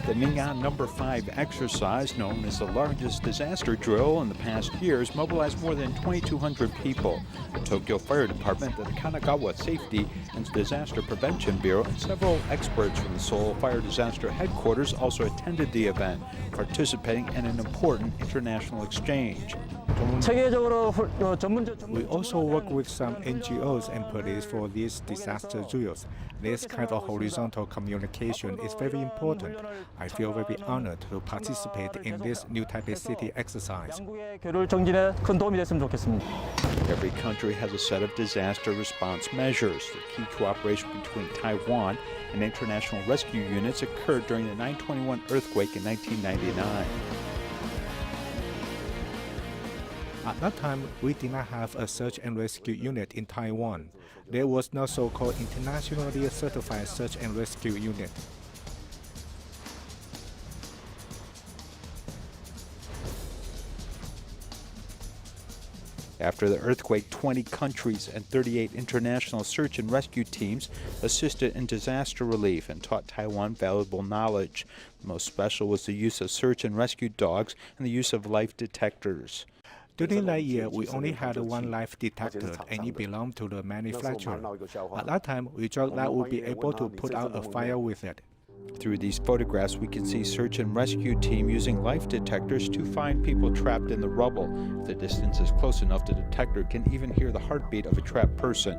The Mingan No. 5 exercise, known as the largest disaster drill in the past years, mobilized more than 2,200 people. The Tokyo Fire Department, the Kanagawa Safety and Disaster Prevention Bureau, and several experts from the Seoul Fire Disaster Headquarters also attended the event, participating in an important international exchange. We also work with some NGOs and police for these disaster drills. This kind of horizontal communication is very important. I feel very honored to participate in this New Taipei City exercise. Every country has a set of disaster response measures. The key cooperation between Taiwan and international rescue units occurred during the 9/21 earthquake in 1999. At that time, we did not have a search and rescue unit in Taiwan. There was no so-called internationally certified search and rescue unit. After the earthquake, 20 countries and 38 international search and rescue teams assisted in disaster relief and taught Taiwan valuable knowledge. The most special was the use of search and rescue dogs and the use of life detectors. During that year, we only had one life detector, and it belonged to the manufacturer. At that time, we thought that would be able to put out a fire with it. Through these photographs, we can see search and rescue team using life detectors to find people trapped in the rubble. If the distance is close enough, the detector can even hear the heartbeat of a trapped person.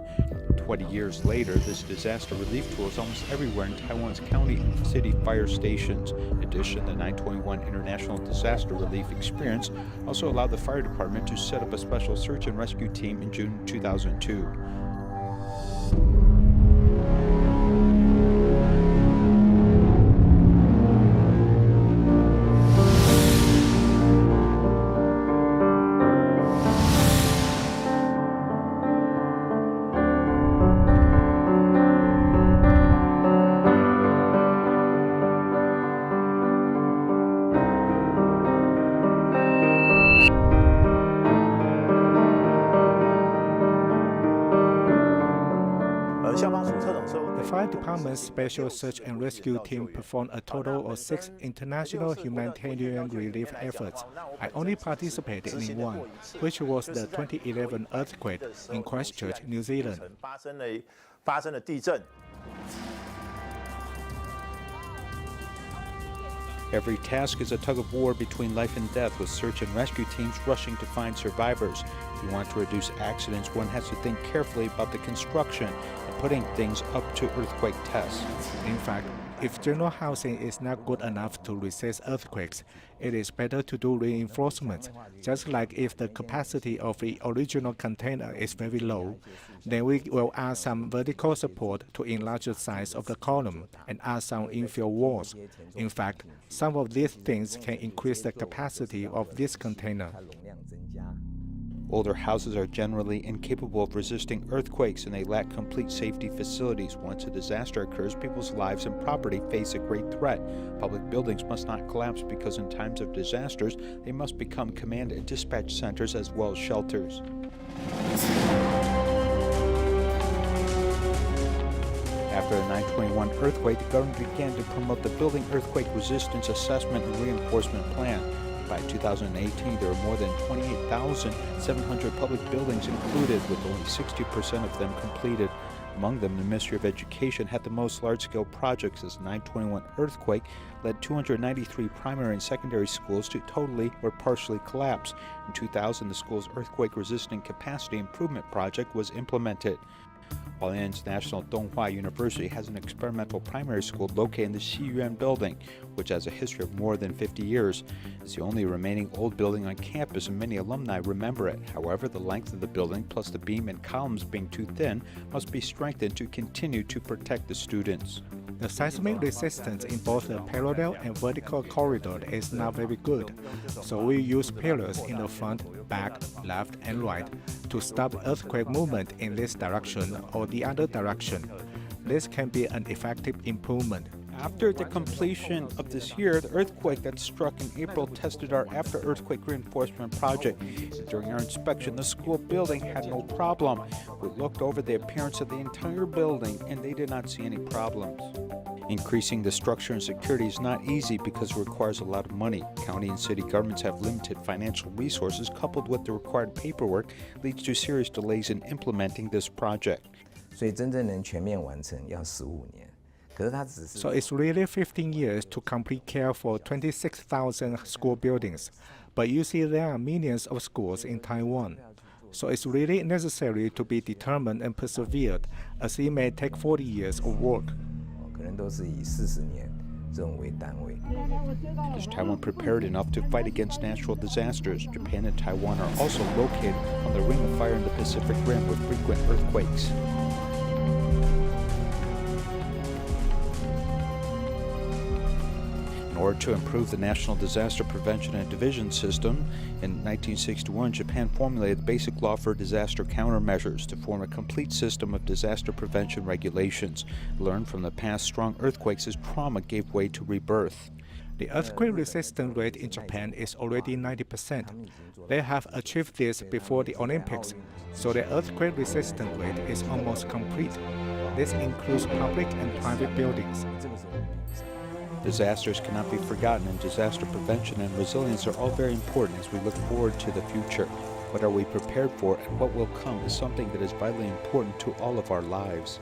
20 years later, this disaster relief tool is almost everywhere in Taiwan's county and city fire stations. In addition, the 9/21 International Disaster Relief Experience also allowed the fire department to set up a special search and rescue team in June 2002. The fire department's special search and rescue team performed a total of 6 international humanitarian relief efforts. I only participated in one, which was the 2011 earthquake in Christchurch, New Zealand. Every task is a tug-of-war between life and death, with search and rescue teams rushing to find survivors. If you want to reduce accidents, one has to think carefully about the construction and putting things up to earthquake tests. In fact, if general housing is not good enough to resist earthquakes, it is better to do reinforcements. Just like if the capacity of the original container is very low, then we will add some vertical support to enlarge the size of the column and add some infill walls. In fact, some of these things can increase the capacity of this container. Older houses are generally incapable of resisting earthquakes, and they lack complete safety facilities. Once a disaster occurs, people's lives and property face a great threat. Public buildings must not collapse because in times of disasters, they must become command and dispatch centers as well as shelters. After the 9/21 earthquake, the government began to promote the Building Earthquake Resistance Assessment and Reinforcement Plan. By 2018, there were more than 28,700 public buildings included, with only 60% of them completed. Among them, the Ministry of Education had the most large-scale projects, as the 9/21 earthquake led 293 primary and secondary schools to totally or partially collapse. In 2000, the school's earthquake-resistant capacity improvement project was implemented. Hualien's National Donghua University has an experimental primary school located in the Xiyuan building, which has a history of more than 50 years. It's the only remaining old building on campus, and many alumni remember it. However, the length of the building, plus the beam and columns being too thin, must be strengthened to continue to protect the students. The seismic resistance in both the parallel and vertical corridor is not very good, so we use pillars in the front, back, left, and right to stop earthquake movement in this direction or the other direction. This can be an effective improvement. After the completion of this year, the earthquake that struck in April tested our after-earthquake reinforcement project. During our inspection, the school building had no problem. We looked over the appearance of the entire building, and they did not see any problems. Increasing the structure and security is not easy because it requires a lot of money. County and city governments have limited financial resources, coupled with the required paperwork, leads to serious delays in implementing this project. 所以真正能全面完成要15年。可是它只是 So it's really 15 years to complete care for 26,000 school buildings. But you see, there are millions of schools in Taiwan. So it's really necessary to be determined and persevered, as it may take 40 years of work. 可能都是以40年这种为单位。 Is Taiwan prepared enough to fight against natural disasters? Japan and Taiwan are also located on the Ring of Fire in the Pacific Rim with frequent earthquakes. In order to improve the national disaster prevention and division system, in 1961, Japan formulated the basic law for disaster countermeasures to form a complete system of disaster prevention regulations. Learned from the past strong earthquakes as trauma gave way to rebirth. The earthquake resistance rate in Japan is already 90%. They have achieved this before the Olympics, so the earthquake resistance rate is almost complete. This includes public and private buildings. Disasters cannot be forgotten, and disaster prevention and resilience are all very important as we look forward to the future. What are we prepared for and what will come is something that is vitally important to all of our lives.